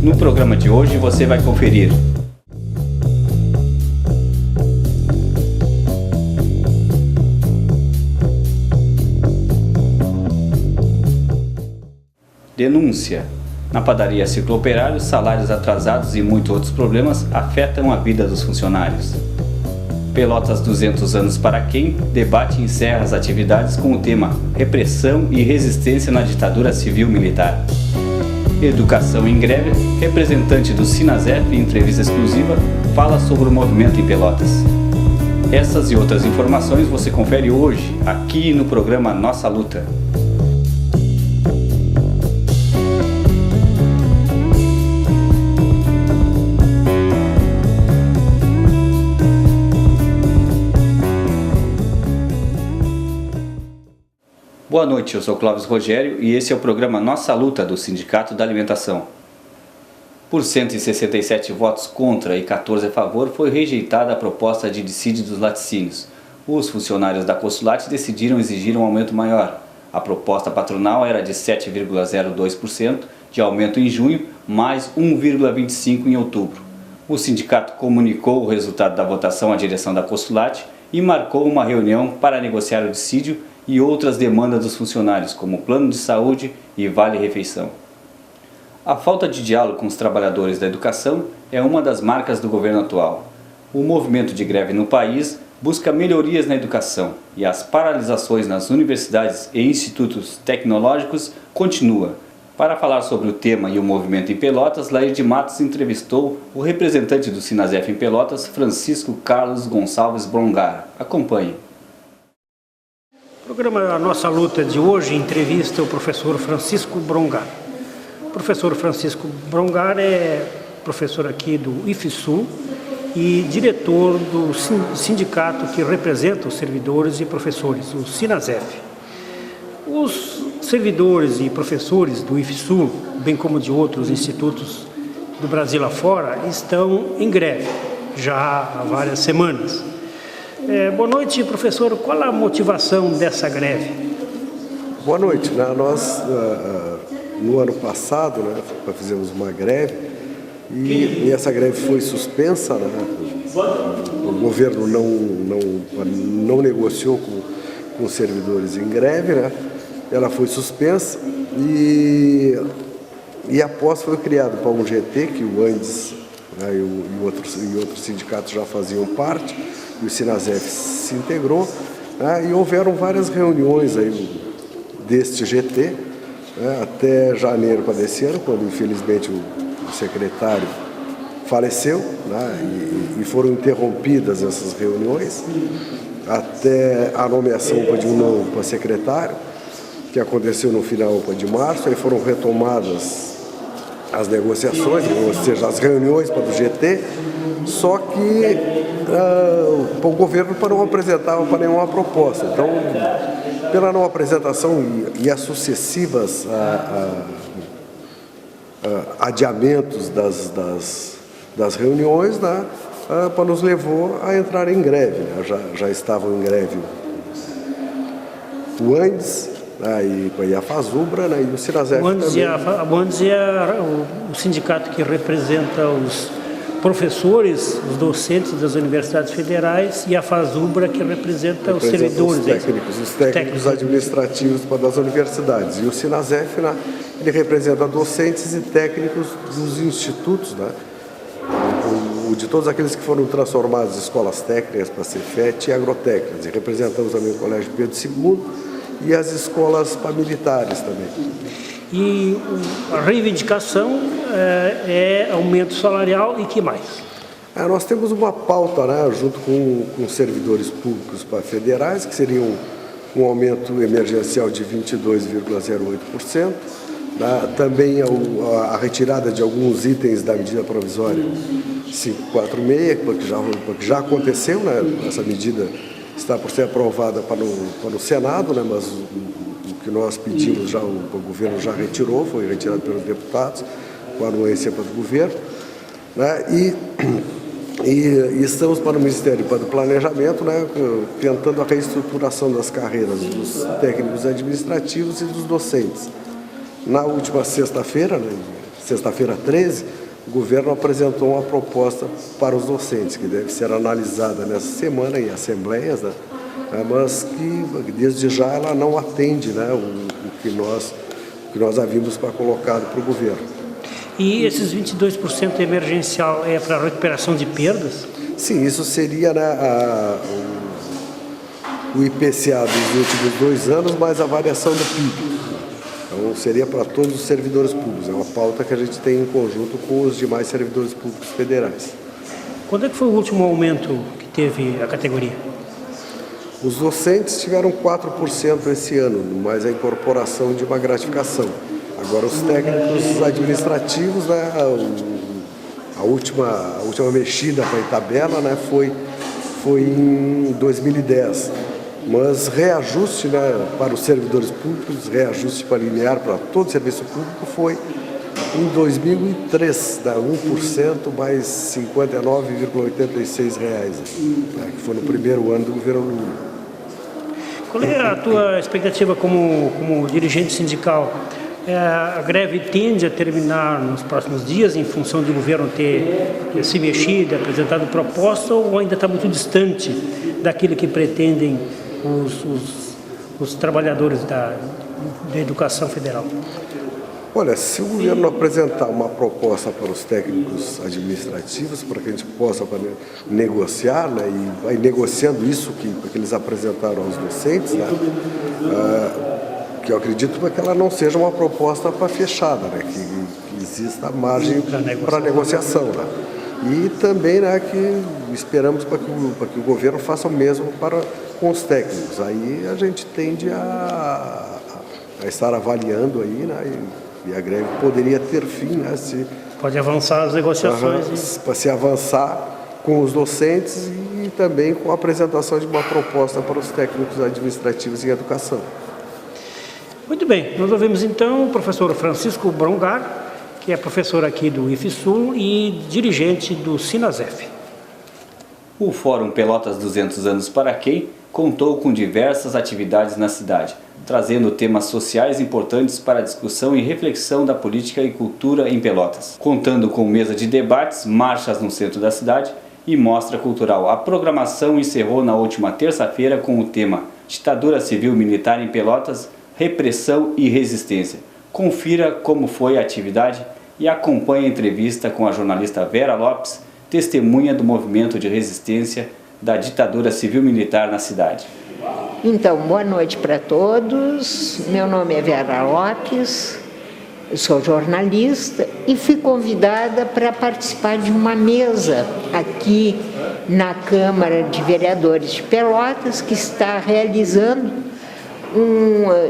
No programa de hoje você vai conferir denúncia. Na padaria Ciclo Operário, salários atrasados e muitos outros problemas afetam a vida dos funcionários. Pelotas 200 anos para quem? Debate encerra as atividades com o tema Repressão e Resistência na Ditadura Civil-Militar. Educação em greve, representante do Sinasef em entrevista exclusiva, fala sobre o movimento em Pelotas. Essas e outras informações você confere hoje, aqui no programa Nossa Luta. Boa noite, eu sou Clóvis Rogério e esse é o programa Nossa Luta do Sindicato da Alimentação. Por 167 votos contra e 14 a favor, foi rejeitada a proposta de dissídio dos laticínios. Os funcionários da Consulate decidiram exigir um aumento maior. A proposta patronal era de 7,02% de aumento em junho, mais 1,25% em outubro. O sindicato comunicou o resultado da votação à direção da Consulate e marcou uma reunião para negociar o dissídio e outras demandas dos funcionários, como plano de saúde e vale-refeição. A falta de diálogo com os trabalhadores da educação é uma das marcas do governo atual. O movimento de greve no país busca melhorias na educação e as paralisações nas universidades e institutos tecnológicos continua. Para falar sobre o tema e o movimento em Pelotas, Lair de Matos entrevistou o representante do Sinasef em Pelotas, Francisco Carlos Gonçalves Brongar. Acompanhe. O programa Nossa Luta de hoje entrevista o professor Francisco Brongar. O professor Francisco Brongar é professor aqui do IFSU e diretor do sindicato que representa os servidores e professores, o Sinasef. Os servidores e professores do IFSU, bem como de outros institutos do Brasil afora, estão em greve já há várias semanas. Boa noite, professor. Qual a motivação dessa greve? Boa noite. Nós, no ano passado, fizemos uma greve e essa greve foi suspensa. O governo não negociou com os servidores em greve, Ela foi suspensa e após foi criado para um GT, que o Andes e outros sindicatos já faziam parte, e o Sinasef se integrou, e houveram várias reuniões aí deste GT, até janeiro desse ano, quando infelizmente o secretário faleceu, e foram interrompidas essas reuniões, até a nomeação de um novo secretário, que aconteceu no final de março. Aí foram retomadas as negociações, ou seja, as reuniões para o GT, só que o governo não apresentava para nenhuma proposta. Então, pela não apresentação e as sucessivas adiamentos das reuniões, nos levou a entrar em greve. Já estavam em greve o Andes, e a Fazubra, e o Sinasef também. O Andes é o sindicato que representa os professores, os docentes das universidades federais, e a Fazubra que representa os servidores. Os técnicos administrativos das universidades. E o Sinasef, ele representa docentes e técnicos dos institutos, de todos aqueles que foram transformados em escolas técnicas para Cefet e agrotécnicas. E representamos também o Colégio Pedro II e as escolas militares também. E a reivindicação é aumento salarial e que mais? Nós temos uma pauta, junto com servidores públicos federais, que seria um aumento emergencial de 22,08%, também a retirada de alguns itens da medida provisória 546, porque já aconteceu, essa medida está por ser aprovada para o Senado, mas o que nós pedimos, já o governo já retirou, foi retirado pelos deputados, com a anuência para o governo, né? E estamos para o Ministério para o Planejamento, né, tentando a reestruturação das carreiras dos técnicos administrativos e dos docentes. Na última sexta-feira, né, sexta-feira 13, o governo apresentou uma proposta para os docentes, que deve ser analisada nessa semana em assembleias, né, mas que desde já ela não atende, né, o que nós havíamos colocado para o governo. E esses 22% emergencial é para recuperação de perdas? Sim, isso seria, né, o IPCA dos últimos 2 anos, mais a variação do PIB. Então, seria para todos os servidores públicos. É uma pauta que a gente tem em conjunto com os demais servidores públicos federais. Quando é que foi o último aumento que teve a categoria? Os docentes tiveram 4% esse ano, mais a incorporação de uma gratificação. Agora, os técnicos administrativos, né, a última mexida para a tabela, né, foi em 2010. Mas reajuste, né, para os servidores públicos, reajuste para linear para todo o serviço público foi em 2003, né, 1% mais R$ 59,86, né, que foi no primeiro ano do governo Lula. Qual é a tua expectativa como dirigente sindical? A greve tende a terminar nos próximos dias, em função do governo ter se mexido, apresentado proposta, ou ainda está muito distante daquilo que pretendem os trabalhadores da educação federal? Olha, se o governo apresentar uma proposta para os técnicos administrativos, para que a gente possa negociar, né, e vai negociando isso que eles apresentaram aos docentes, né, que eu acredito que ela não seja uma proposta para fechada, né, que exista margem para negociação. Né. E também, né, que esperamos para que o governo faça o mesmo com os técnicos. Aí a gente tende a estar avaliando aí, né, e a greve poderia ter fim, né, pode avançar as negociações. Para se avançar com os docentes e também com a apresentação de uma proposta para os técnicos administrativos em educação. Muito bem, nós ouvimos então o professor Francisco Brongar, que é professor aqui do IFSU e dirigente do Sinasef. O Fórum Pelotas 200 anos para quem contou com diversas atividades na cidade, trazendo temas sociais importantes para a discussão e reflexão da política e cultura em Pelotas, contando com mesa de debates, marchas no centro da cidade e mostra cultural. A programação encerrou na última terça-feira com o tema Ditadura Civil-Militar em Pelotas, Repressão e Resistência. Confira como foi a atividade e acompanhe a entrevista com a jornalista Vera Lopes, testemunha do movimento de resistência da ditadura civil-militar na cidade. Então, boa noite para todos. Meu nome é Vera Lopes, eu sou jornalista e fui convidada para participar de uma mesa aqui na Câmara de Vereadores de Pelotas, que está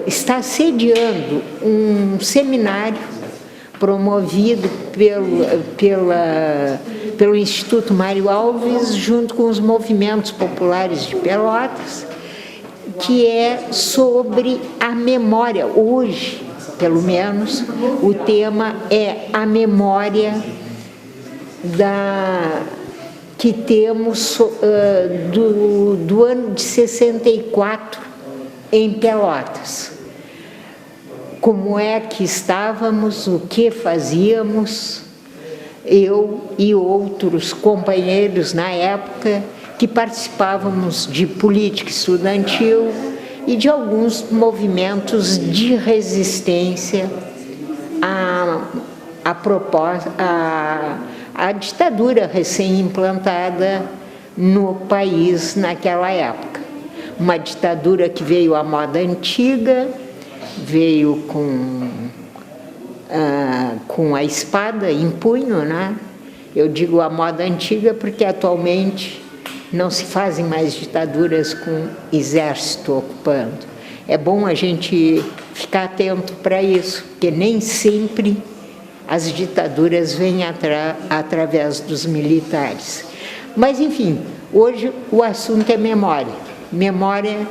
está sediando um seminário promovido pelo Instituto Mário Alves, junto com os movimentos populares de Pelotas, que é sobre a memória. Hoje, pelo menos, o tema é a memória que temos do ano de 64 em Pelotas. Como é que estávamos, o que fazíamos, eu e outros companheiros na época que participávamos de política estudantil e de alguns movimentos de resistência à ditadura recém-implantada no país naquela época. Uma ditadura que veio à moda antiga, veio com a espada em punho, né? Eu digo a moda antiga porque atualmente não se fazem mais ditaduras com exército ocupando. É bom a gente ficar atento para isso, porque nem sempre as ditaduras vêm através dos militares. Mas, enfim, hoje o assunto é memória. Memória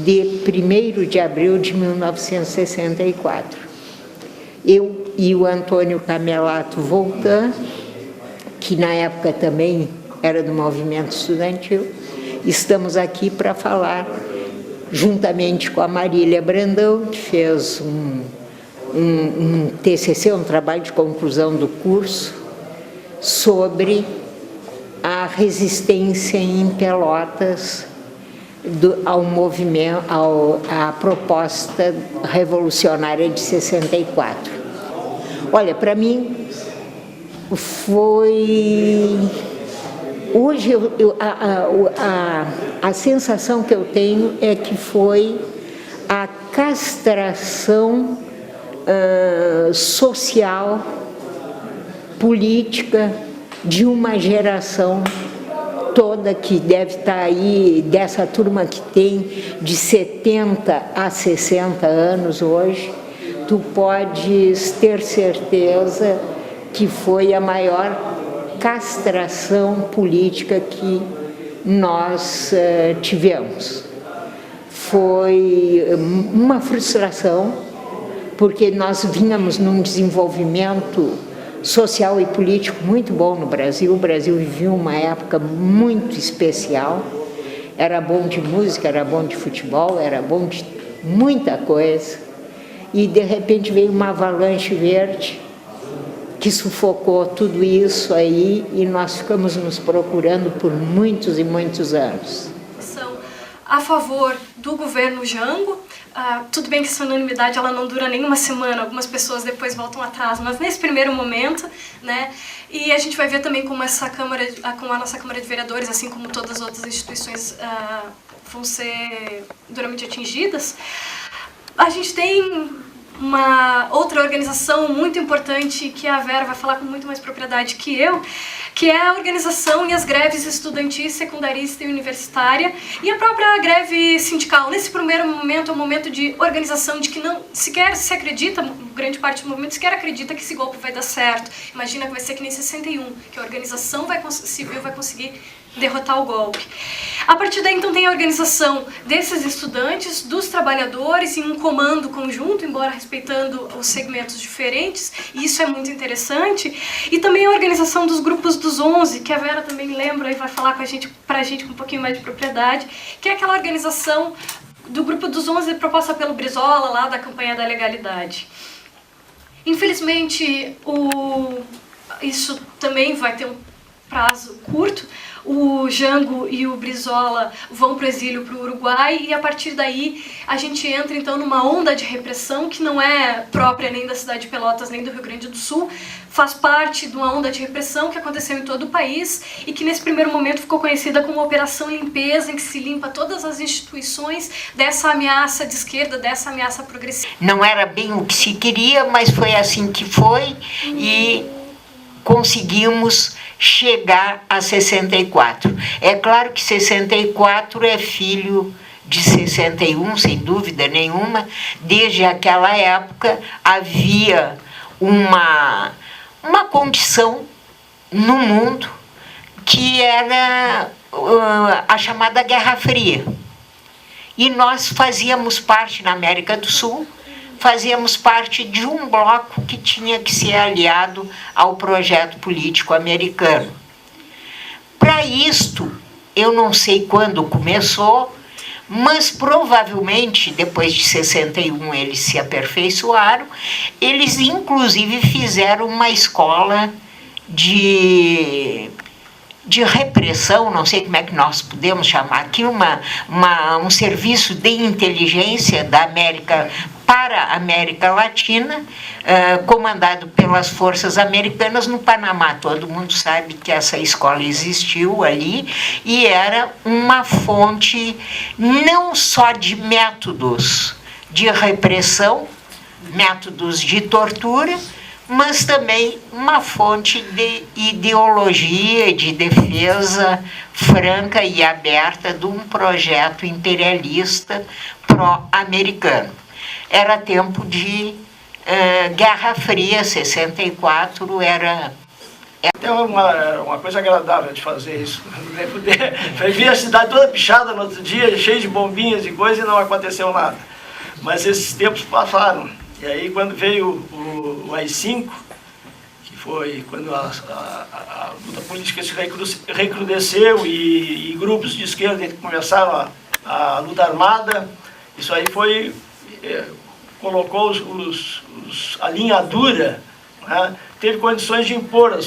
de 1º de abril de 1964. Eu e o Antônio Camelato Voltan, que na época também era do movimento estudantil, estamos aqui para falar, juntamente com a Marília Brandão, que fez um TCC, um trabalho de conclusão do curso, sobre a resistência em Pelotas ao movimento, à proposta revolucionária de 64. Olha, para mim foi... Hoje a sensação que eu tenho é que foi a castração social, política de uma geração toda que deve estar aí, dessa turma que tem de 70 a 60 anos hoje. Tu podes ter certeza que foi a maior castração política que nós tivemos. Foi uma frustração, porque nós vínhamos num desenvolvimento social e político muito bom no Brasil. O Brasil vivia uma época muito especial, era bom de música, era bom de futebol, era bom de muita coisa, e de repente veio uma avalanche verde que sufocou tudo isso aí, e nós ficamos nos procurando por muitos e muitos anos. São a favor do governo Jango. Tudo bem que essa unanimidade ela não dura nenhuma semana, algumas pessoas depois voltam atrás, mas nesse primeiro momento, né, e a gente vai ver também como essa Câmara, como a nossa Câmara de Vereadores, assim como todas as outras instituições vão ser duramente atingidas. A gente tem uma outra organização muito importante, que a Vera vai falar com muito mais propriedade que eu, que é a organização e as greves estudantis, secundarista e universitária, e a própria greve sindical. Nesse primeiro momento é um momento de organização, de que não sequer se acredita, grande parte do movimento sequer acredita que esse golpe vai dar certo. Imagina que vai ser que nem 61, que a organização civil vai conseguir derrotar o golpe. A partir daí, então, tem a organização desses estudantes, dos trabalhadores, em um comando conjunto, embora respeitando os segmentos diferentes, e isso é muito interessante. E também a organização dos grupos dos 11, que a Vera também lembra e vai falar pra gente com um pouquinho mais de propriedade, que é aquela organização do grupo dos 11 proposta pelo Brizola, lá da campanha da legalidade. Infelizmente, isso também vai ter um prazo curto. O Jango e o Brizola vão para o exílio para o Uruguai, e a partir daí a gente entra então numa onda de repressão que não é própria nem da cidade de Pelotas nem do Rio Grande do Sul, faz parte de uma onda de repressão que aconteceu em todo o país e que nesse primeiro momento ficou conhecida como Operação Limpeza, em que se limpa todas as instituições dessa ameaça de esquerda, dessa ameaça progressista. Não era bem o que se queria, mas foi assim que foi, e conseguimos chegar a 64. É claro que 64 é filho de 61, sem dúvida nenhuma. Desde aquela época havia uma condição no mundo que era a chamada Guerra Fria. E nós fazíamos parte, na América do Sul, fazíamos parte de um bloco que tinha que ser aliado ao projeto político americano. Para isto, eu não sei quando começou, mas provavelmente depois de 61 eles se aperfeiçoaram. Eles inclusive fizeram uma escola de repressão, não sei como é que nós podemos chamar aqui, um serviço de inteligência da América para a América Latina, comandado pelas forças americanas no Panamá. Todo mundo sabe que essa escola existiu ali e era uma fonte não só de métodos de repressão, métodos de tortura, mas também uma fonte de ideologia e de defesa franca e aberta de um projeto imperialista pró-americano. Era tempo de Guerra Fria, 64 era Até uma coisa agradável de fazer isso. Vi a cidade toda pichada no outro dia, cheia de bombinhas e coisa, e não aconteceu nada. Mas esses tempos passaram. E aí quando veio o AI-5, que foi quando a luta política se recrudesceu e grupos de esquerda começaram a luta armada, isso aí foi, colocou a linha dura, né? Teve condições de impor o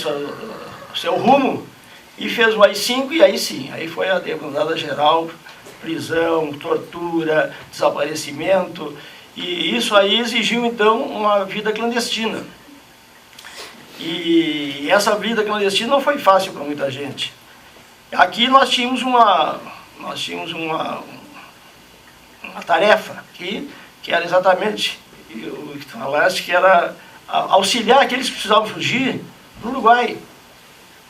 seu rumo e fez o AI-5, e aí sim, aí foi a debandada geral, prisão, tortura, desaparecimento, e isso aí exigiu então uma vida clandestina. E essa vida clandestina não foi fácil para muita gente. Aqui nós tínhamos uma tarefa que era exatamente o que tu falaste, que era auxiliar aqueles que precisavam fugir para o Uruguai.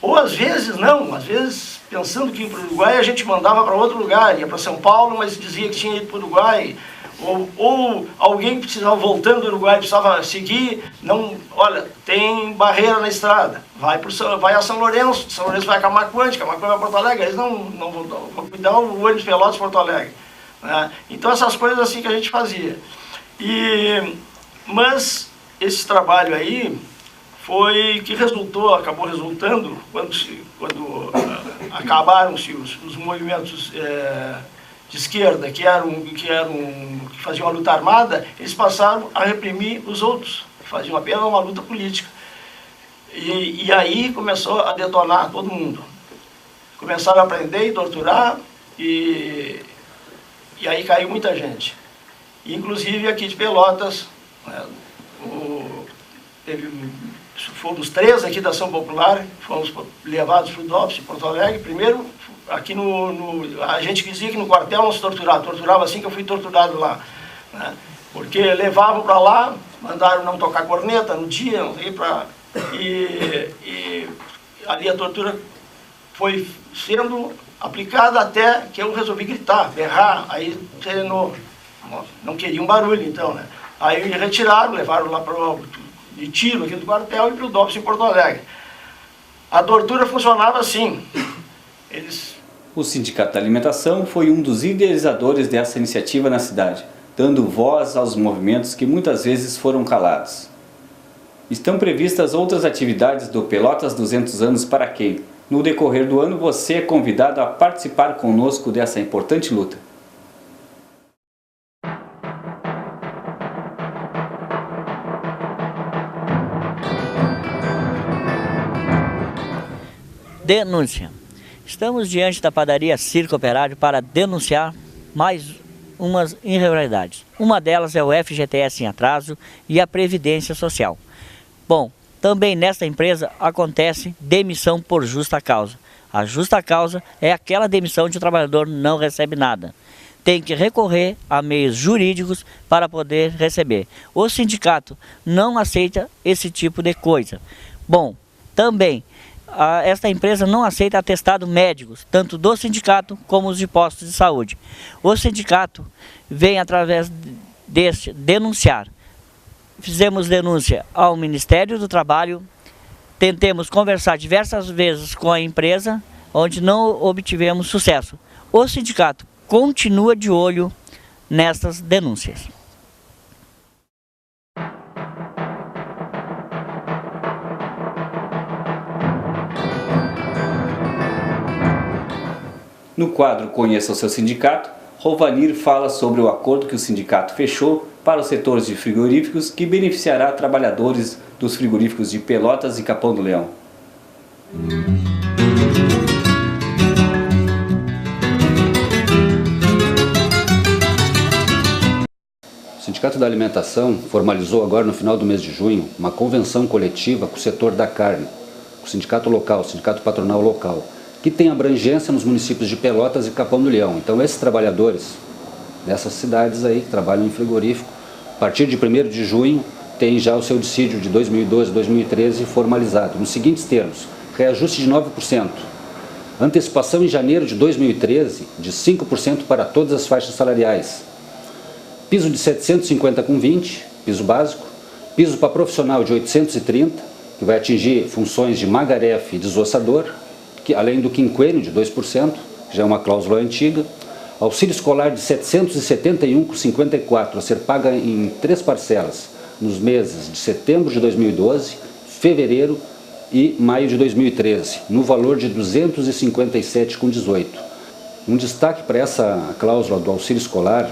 Ou às vezes não, às vezes pensando que ir para o Uruguai a gente mandava para outro lugar, ia para São Paulo, mas dizia que tinha ido para o Uruguai. Ou alguém que precisava, voltando do Uruguai, precisava seguir, não, olha, tem barreira na estrada, vai a São Lourenço, São Lourenço vai a Camaquã vai a Porto Alegre, eles não vão cuidar o ônibus Pelotas Porto Alegre. Né? Então essas coisas assim que a gente fazia. Mas esse trabalho aí foi que acabou resultando, quando acabaram-se os movimentos de esquerda, que faziam a luta armada, eles passaram a reprimir os outros, que faziam apenas uma luta política. E aí começou a detonar todo mundo. Começaram a prender e torturar, e aí caiu muita gente. Inclusive aqui de Pelotas, né, fomos 3 aqui da Ação Popular, fomos levados para o DOPS, Porto Alegre. Primeiro, aqui a gente dizia que no quartel não se torturava assim que eu fui torturado lá. Né? Porque levavam para lá, mandaram não tocar corneta no dia, não sei, e ali a tortura foi sendo aplicada até que eu resolvi gritar, berrar, aí não queriam barulho então, né? Aí me retiraram, levaram lá de tiro aqui do quartel e para o DOPS em Porto Alegre. A tortura funcionava assim. O Sindicato da Alimentação foi um dos idealizadores dessa iniciativa na cidade, dando voz aos movimentos que muitas vezes foram calados. Estão previstas outras atividades do Pelotas 200 anos para quem, no decorrer do ano, você é convidado a participar conosco dessa importante luta. Denúncia. Estamos diante da padaria Circo Operário para denunciar mais umas irregularidades. Uma delas é o FGTS em atraso e a Previdência Social. Bom, também nesta empresa acontece demissão por justa causa. A justa causa é aquela demissão onde o trabalhador não recebe nada. Tem que recorrer a meios jurídicos para poder receber. O sindicato não aceita esse tipo de coisa. Bom, também esta empresa não aceita atestado médicos, tanto do sindicato como os de postos de saúde. O sindicato vem através deste denunciar. Fizemos denúncia ao Ministério do Trabalho, tentemos conversar diversas vezes com a empresa, onde não obtivemos sucesso. O sindicato continua de olho nessas denúncias. No quadro Conheça o seu sindicato, Rovanir fala sobre o acordo que o sindicato fechou para os setores de frigoríficos que beneficiará trabalhadores dos frigoríficos de Pelotas e Capão do Leão. O Sindicato da Alimentação formalizou agora no final do mês de junho uma convenção coletiva com o setor da carne, o sindicato local, o sindicato patronal local, que tem abrangência nos municípios de Pelotas e Capão do Leão. Então esses trabalhadores dessas cidades aí que trabalham em frigorífico, a partir de 1º de junho, tem já o seu dissídio de 2012 2013 formalizado, nos seguintes termos: reajuste de 9%, antecipação em janeiro de 2013 de 5% para todas as faixas salariais, piso de 750 com 20, piso básico, piso para profissional de 830, que vai atingir funções de magarefe e desossador, além do quinquênio de 2%, que já é uma cláusula antiga, auxílio escolar de R$ 771,54 a ser paga em 3 parcelas nos meses de setembro de 2012, fevereiro e maio de 2013, no valor de R$ 257,18. Um destaque para essa cláusula do auxílio escolar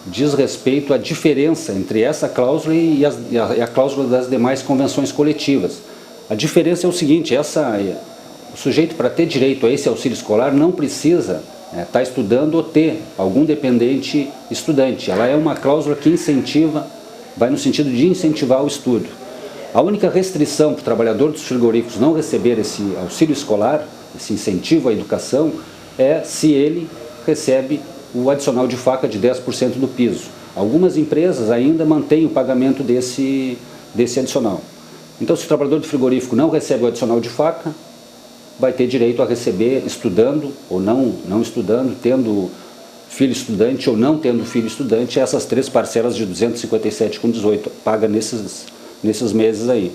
diz respeito à diferença entre essa cláusula e a cláusula das demais convenções coletivas. A diferença é o seguinte: o sujeito, para ter direito a esse auxílio escolar, não precisa estar estudando ou ter algum dependente estudante. Ela é uma cláusula que incentiva, vai no sentido de incentivar o estudo. A única restrição para o trabalhador dos frigoríficos não receber esse auxílio escolar, esse incentivo à educação, é se ele recebe o adicional de faca de 10% do piso. Algumas empresas ainda mantêm o pagamento desse adicional. Então, se o trabalhador do frigorífico não recebe o adicional de faca, vai ter direito a receber estudando ou não estudando, tendo filho estudante ou não tendo filho estudante, essas 3 parcelas de R$ 257,18, paga nesses meses aí.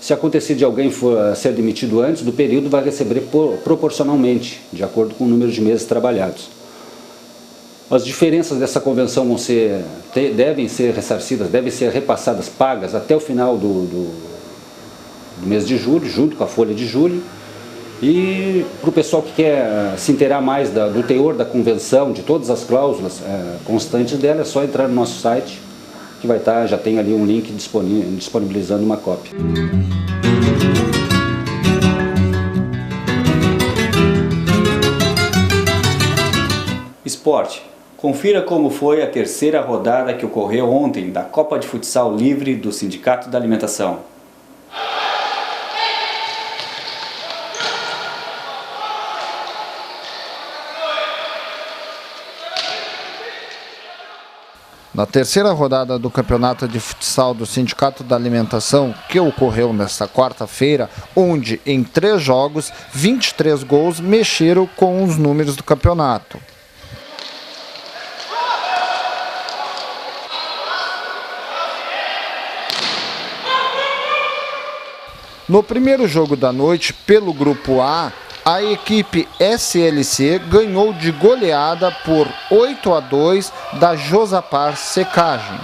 Se acontecer de alguém ser demitido antes do período, vai receber proporcionalmente, de acordo com o número de meses trabalhados. As diferenças dessa convenção devem ser ressarcidas, devem ser repassadas, pagas até o final do mês de julho, junto com a folha de julho. E para o pessoal que quer se inteirar mais do teor da convenção, de todas as cláusulas constantes dela, é só entrar no nosso site, que vai estar, já tem ali um link disponibilizando uma cópia. Esporte. Confira como foi a terceira rodada que ocorreu ontem da Copa de Futsal Livre do Sindicato da Alimentação. Na terceira rodada do Campeonato de Futsal do Sindicato da Alimentação, que ocorreu nesta quarta-feira, onde em 3 jogos, 23 gols mexeram com os números do campeonato. No primeiro jogo da noite, pelo Grupo A, a equipe SLC ganhou de goleada por 8-2 da Josapar Secagem.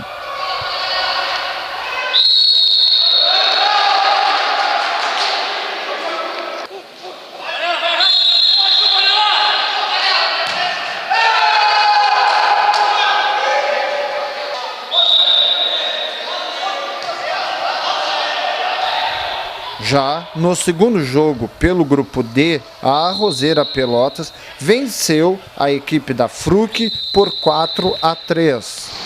Já no segundo jogo, pelo Grupo D, a Arrozeira Pelotas venceu a equipe da Fruc por 4-3.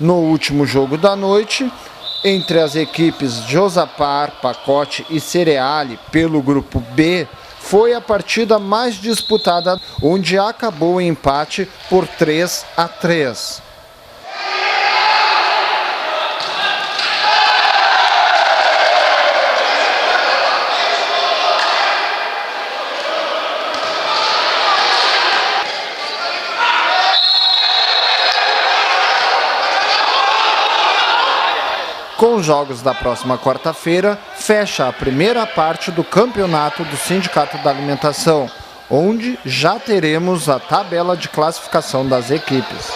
No último jogo da noite, entre as equipes Josapar, Pacote e Cereale, pelo Grupo B, foi a partida mais disputada, onde acabou em empate por 3-3. Com os jogos da próxima quarta-feira, fecha a primeira parte do campeonato do Sindicato da Alimentação, onde já teremos a tabela de classificação das equipes.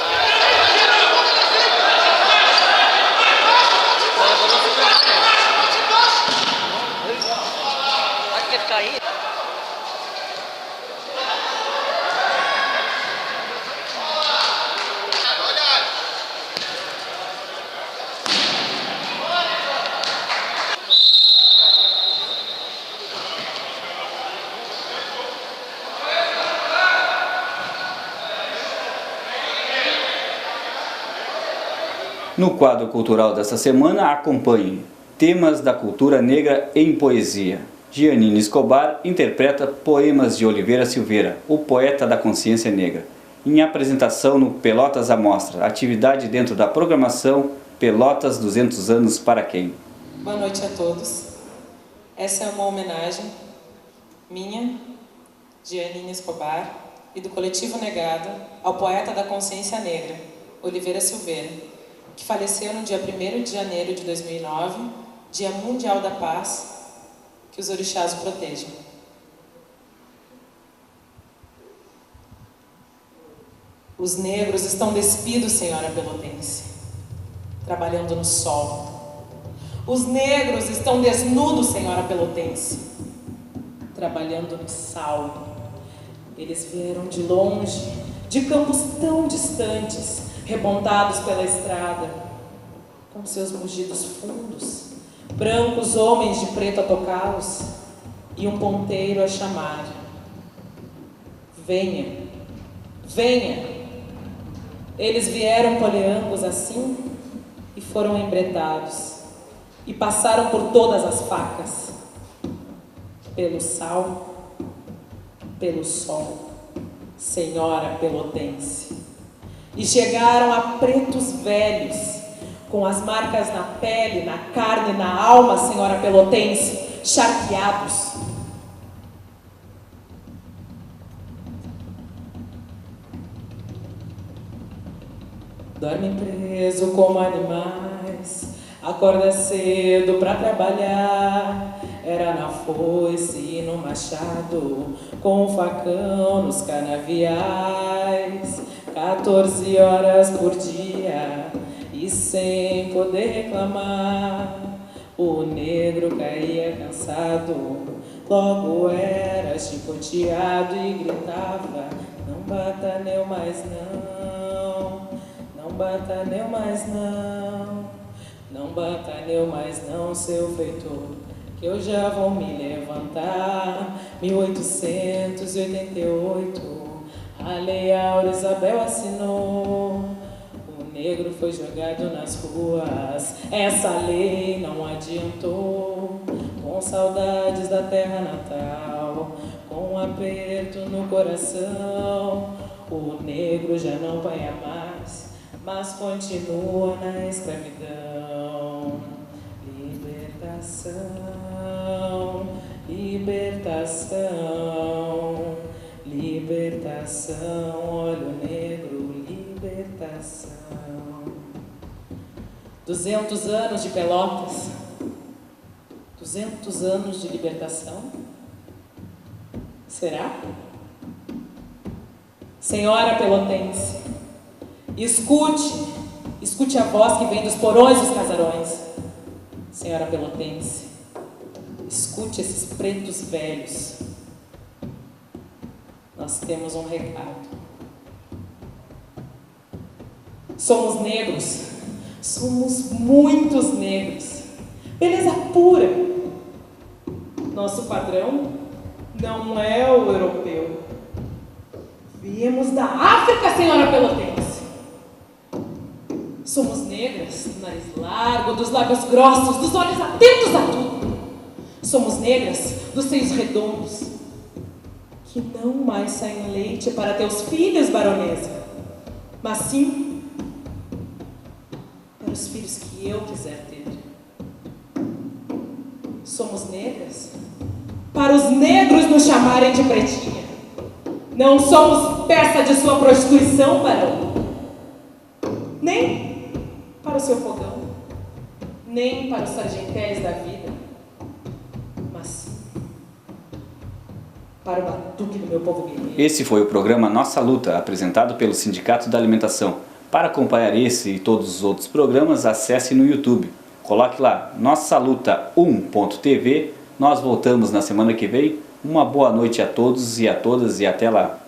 No quadro cultural desta semana, acompanhe Temas da Cultura Negra em Poesia. Giannini Escobar interpreta poemas de Oliveira Silveira, o poeta da consciência negra, em apresentação no Pelotas à Mostra, atividade dentro da programação Pelotas 200 anos para quem? Boa noite a todos. Essa é uma homenagem minha, Giannini Escobar, e do Coletivo Negado ao poeta da consciência negra, Oliveira Silveira, que faleceu no dia 1º de janeiro de 2009, Dia Mundial da Paz, que os orixás o protejam. Os negros estão despidos, senhora pelotense, trabalhando no sol. Os negros estão desnudos, senhora pelotense, trabalhando no sal. Eles vieram de longe, de campos tão distantes, remontados pela estrada, com seus mugidos fundos, brancos homens de preto a tocá-los e um ponteiro a chamar. Venha, venha. Eles vieram coleangos assim e foram embretados e passaram por todas as facas, pelo sal, pelo sol, senhora pelotense, e chegaram a pretos velhos, com as marcas na pele, na carne, na alma, senhora pelotense, charqueados. Dorme preso como animais, acorda cedo pra trabalhar. Era na foice e no machado, com o facão nos canaviais. 14 horas por dia e sem poder reclamar. O negro caía cansado, logo era chicoteado e gritava: não bata neu mais não, não bata neu mais não, não bata neu mais não, seu feitor, que eu já vou me levantar. 1888, a Lei Áurea Isabel assinou. O negro foi jogado nas ruas, essa lei não adiantou. Com saudades da terra natal, com um aperto no coração, o negro já não apanha mais, mas continua na escravidão. Libertação, libertação, libertação, olha o negro, libertação. 200 anos de Pelotas, 200 anos de libertação? Será? Senhora pelotense, escute a voz que vem dos porões dos casarões. Senhora pelotense, escute esses pretos velhos. Nós temos um recado. Somos negros, somos muitos negros. Beleza pura. Nosso padrão não é o europeu. Viemos da África, senhora pelotense. Somos negras, do nariz largo, dos lábios grossos, dos olhos atentos a tudo. Somos negras, dos seios redondos, que não mais saem leite para teus filhos, baronesa, mas sim para os filhos que eu quiser ter. Somos negras para os negros nos chamarem de pretinha. Não somos peça de sua prostituição, barão. Nem para o seu fogão, nem para os sargentéis da vida, mas sim para o batuque do meu povo guerreiro. Esse foi o programa Nossa Luta, apresentado pelo Sindicato da Alimentação. Para acompanhar esse e todos os outros programas, acesse no YouTube. Coloque lá, Nossa Luta 1.tv. Nós voltamos na semana que vem. Uma boa noite a todos e a todas e até lá.